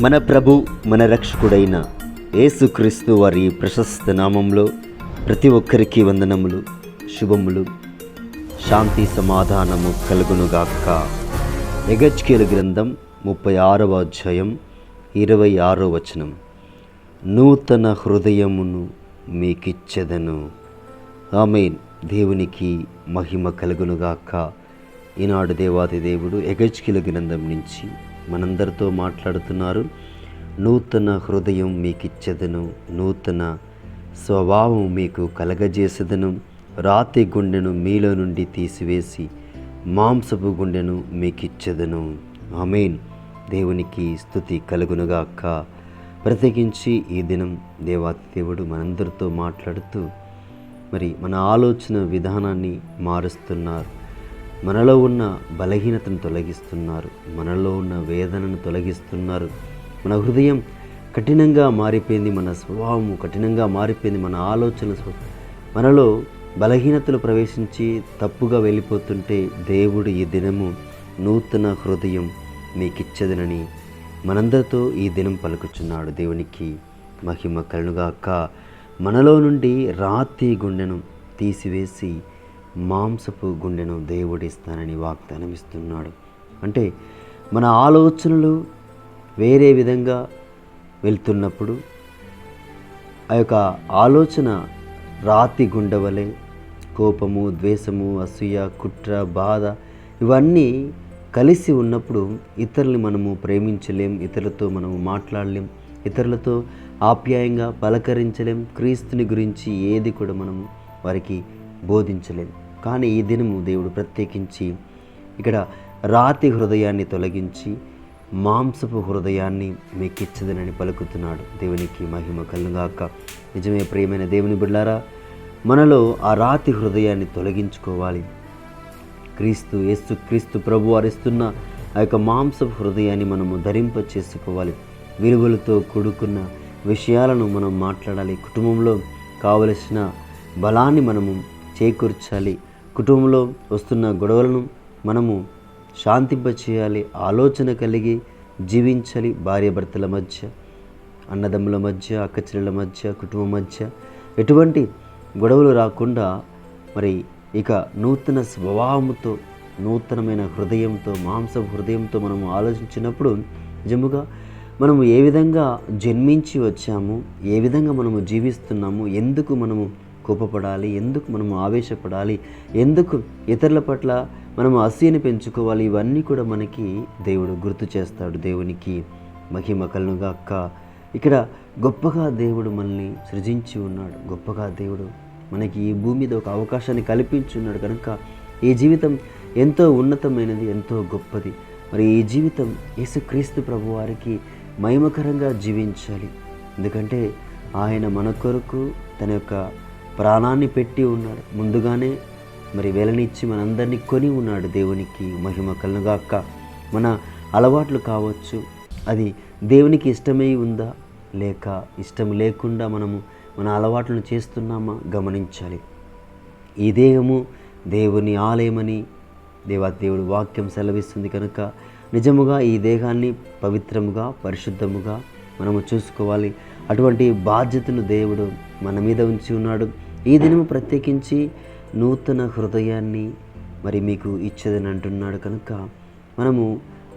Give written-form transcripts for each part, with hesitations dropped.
మన ప్రభు మన రక్షకుడైన యేసుక్రీస్తు వారి ప్రశస్త నామంలో ప్రతి ఒక్కరికి వందనములు, శుభములు, శాంతి సమాధానము కలుగునుగాక. యెహెజ్కేలు గ్రంథం 36వ అధ్యాయం 26వ వచనం. నూతన హృదయమును మీకిచ్చెదను. ఆమేన్. దేవునికి మహిమ కలుగునుగాక. ఈనాడు దేవాది దేవుడు యెహెజ్కేలు గ్రంథం నుంచి మనందరితో మాట్లాడుతున్నారు. నూతన హృదయం మీకిచ్చెదను, నూతన స్వభావం మీకు కలగజేసెదను, రాతి గుండెను మీలో నుండి తీసివేసి మాంసపు గుండెను మీకిచ్చెదను. ఆమేన్. దేవునికి స్తుతి కలుగునుగాక. ప్రత్యేకించి ఈ దినం దేవాది దేవుడు మనందరితో మాట్లాడుతూ మన ఆలోచన విధానాన్ని మారుస్తున్నారు. మనలో ఉన్న బలహీనతను తొలగిస్తున్నారు, మనలో ఉన్న వేదనను తొలగిస్తున్నారు. మన హృదయం కఠినంగా మారిపోయింది, మన స్వభావము కఠినంగా మారిపోయింది, మన ఆలోచన మనలో బలహీనతలు ప్రవేశించి తప్పుగా వెళ్ళిపోతుంటే దేవుడు ఈ దినము నూతన హృదయం మీకిచ్చెదనని మనందరితో ఈ దినం పలుకుచున్నాడు. దేవునికి మహిమ కలుగునుగాక. మనలో నుండి రాతి గుండెను తీసివేసి మాంసపు గుండెను దేవుడిస్తానని వాగ్దానం ఇస్తున్నాడు. అంటే మన ఆలోచనలు వేరే విధంగా వెళ్తున్నప్పుడు ఆ యొక్క ఆలోచన రాతి గుండె వలె కోపము, ద్వేషము, అసూయ, కుట్ర, బాధ ఇవన్నీ కలిసి ఉన్నప్పుడు ఇతరుల్ని మనము ప్రేమించలేం, ఇతరులతో మనము మాట్లాడలేం, ఇతరులతో ఆప్యాయంగా పలకరించలేం, క్రీస్తుని గురించి ఏది కూడా మనము వారికి బోధించలేం. కానీ ఈ దినము దేవుడు ప్రత్యేకించి ఇక్కడ రాతి హృదయాన్ని తొలగించి మాంసపు హృదయాన్ని మీకిచ్చదనని పలుకుతున్నాడు. దేవునికి మహిమ కలుగుగాక. నిజమే ప్రియమైన దేవుని బిడ్డలారా, మనలో ఆ రాతి హృదయాన్ని తొలగించుకోవాలి. యేసుక్రీస్తు ప్రభు వారిస్తున్న ఆ యొక్క మాంసపు హృదయాన్ని మనము ధరింప చేసుకోవాలి. విలువలతో కూడుకున్న విషయాలను మనం మాట్లాడాలి. కుటుంబంలో కావలసిన బలాన్ని మనము చేకూర్చాలి. కుటుంబంలో వస్తున్న గొడవలను మనము శాంతింపచేయాలి. ఆలోచన కలిగి జీవించాలి. భార్యాభర్తల మధ్య, అన్నదమ్ముల మధ్య, అక్కచెల్లెల మధ్య, కుటుంబం మధ్య ఎటువంటి గొడవలు రాకుండా ఇక నూతన స్వభావముతో, నూతనమైన హృదయంతో, మాంసపు హృదయంతో మనము ఆలోచించినప్పుడు నిజముగా మనము ఏ విధంగా జన్మించి వచ్చాము, ఏ విధంగా మనము జీవిస్తున్నాము, ఎందుకు మనము కోపపడాలి, ఎందుకు మనము ఆవేశపడాలి, ఎందుకు ఇతరుల పట్ల మనము అసూయని పెంచుకోవాలి, ఇవన్నీ కూడా మనకి దేవుడు గుర్తు చేస్తాడు. దేవునికి మహిమ కలుగుగాక. ఇక్కడ గొప్పగా దేవుడు మనల్ని సృజించి ఉన్నాడు. గొప్పగా దేవుడు మనకి ఈ భూమి మీద ఒక అవకాశాన్ని కల్పించున్నాడు కనుక ఈ జీవితం ఎంతో ఉన్నతమైనది, ఎంతో గొప్పది. ఈ జీవితం యేసుక్రీస్తు ప్రభు వారికి మహిమకరంగా జీవించాలి. ఎందుకంటే ఆయన మన కొరకు తన యొక్క ప్రాణాన్ని పెట్టి ఉన్నాడు. ముందుగానే వేలనిచ్చి మనందరినీ కొని ఉన్నాడు. దేవునికి మహిమ కలుగుగాక. మన అలవాట్లు కావచ్చు, అది దేవునికి ఇష్టమై ఉందా లేక ఇష్టం లేకుండా మనము మన అలవాట్లను చేస్తున్నామా గమనించాలి. ఈ దేహము దేవుని ఆలయమని దేవుడు వాక్యం సెలవిస్తుంది కనుక నిజముగా ఈ దేహాన్ని పవిత్రముగా, పరిశుద్ధముగా మనము చూసుకోవాలి. అటువంటి బాధ్యతను దేవుడు మన మీద ఉంచి ఉన్నాడు. ఈ దినము ప్రత్యేకించి నూతన హృదయాన్ని మీకు ఇచ్చేదని అంటున్నాడు కనుక మనము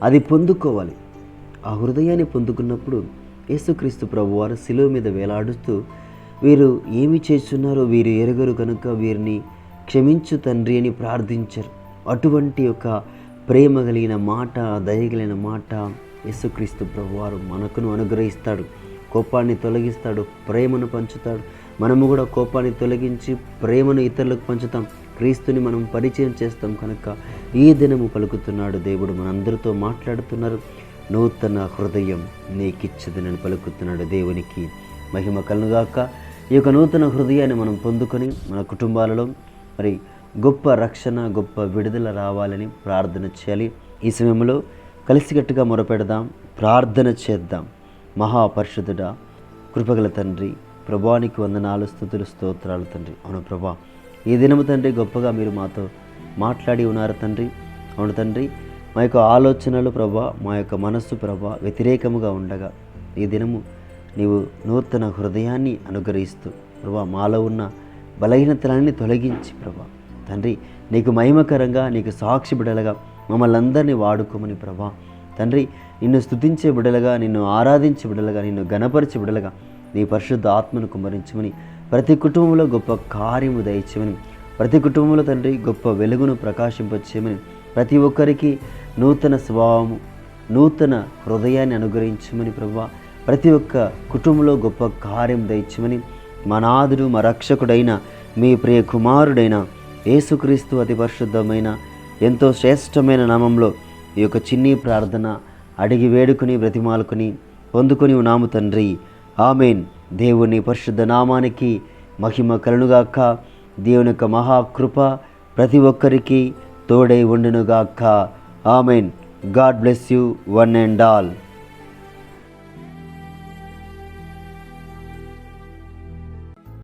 అది పొందుకోవాలి. ఆ హృదయాన్ని పొందుకున్నప్పుడు యేసుక్రీస్తు ప్రభువారు శిలువ మీద వేలాడుతూ వీరు ఏమి చేస్తున్నారో వీరు ఎరగరు కనుక వీరిని క్షమించు తండ్రి అని ప్రార్థించారు. అటువంటి ఒక ప్రేమ కలిగిన మాట, దయ కలిగిన మాట యేసుక్రీస్తు ప్రభువారు మనకును అనుగ్రహిస్తాడు. కోపాన్ని తొలగిస్తాడు, ప్రేమను పంచుతాడు. మనము కూడా కోపాన్ని తొలగించి ప్రేమను ఇతరులకు పంచుతాం. క్రీస్తుని మనం పరిచయం చేస్తాం కనుక ఈ దినము పలుకుతున్నాడు దేవుడు, మనందరితో మాట్లాడుతున్నారు. నూతన హృదయం నీకిచ్చదనని పలుకుతున్నాడు. దేవునికి మహిమ కలుగుగాక. ఈ యొక్క నూతన హృదయాన్ని మనం పొందుకొని మన కుటుంబాలలో గొప్ప రక్షణ, గొప్ప విడుదల రావాలని ప్రార్థన చేయాలి. ఈ సమయంలో కలిసికట్టుగా మొరపెడదాం, ప్రార్థన చేద్దాం. మహాపరిశుద్ధుడా, కృపగల తండ్రి, ప్రభువానికి వందనాలు, స్తుతులు, స్తోత్రాలు తండ్రి. అవును ప్రభా, ఈ దినము తండ్రి గొప్పగా మీరు మాతో మాట్లాడి ఉన్నారు తండ్రి. అవును తండ్రి, మా యొక్క ఆలోచనలు ప్రభా, మా యొక్క మనస్సు ప్రభా వ్యతిరేకముగా ఉండగా ఈ దినము నీవు నూతన హృదయాన్ని అనుగ్రహిస్తూ ప్రభా మాలో ఉన్న బలహీనతలన్నీ తొలగించి ప్రభా తండ్రి నీకు మహిమకరంగా, నీకు సాక్షి బిడలుగా మమ్మల్ని అందరినీ వాడుకోమని ప్రభా తండ్రి నిన్ను స్తుతించే బిడలుగా, నిన్ను ఆరాధించే బిడలుగా, నిన్ను గణపరిచే బిడలుగా నీ పరిశుద్ధ ఆత్మను కుమ్మరించమని, ప్రతి కుటుంబంలో గొప్ప కార్యము దయచేయమని, ప్రతి కుటుంబంలో తండ్రి గొప్ప వెలుగును ప్రకాశింపచేయమని, ప్రతి ఒక్కరికి నూతన స్వభావము, నూతన హృదయాన్ని అనుగ్రహించమని ప్రభువా, ప్రతి ఒక్క కుటుంబంలో గొప్ప కార్యం దయచేయమని మా నాథుడు మా రక్షకుడైన మీ ప్రియ కుమారుడైన యేసుక్రీస్తు అతి పరిశుద్ధమైన ఎంతో శ్రేష్టమైన నామంలో ఈ యొక్క చిన్ని ప్రార్థన అడిగి వేడుకుని బ్రతిమాలుకుని పొందుకొని ఉన్నాము తండ్రి. ఆమెన్. దేవుని పరిశుద్ధ నామానికి మహిమ కలుగుగాక. దేవుని యొక్క మహాకృప ప్రతి ఒక్కరికి తోడై ఉండునుగాక. Amen. God bless you one and all.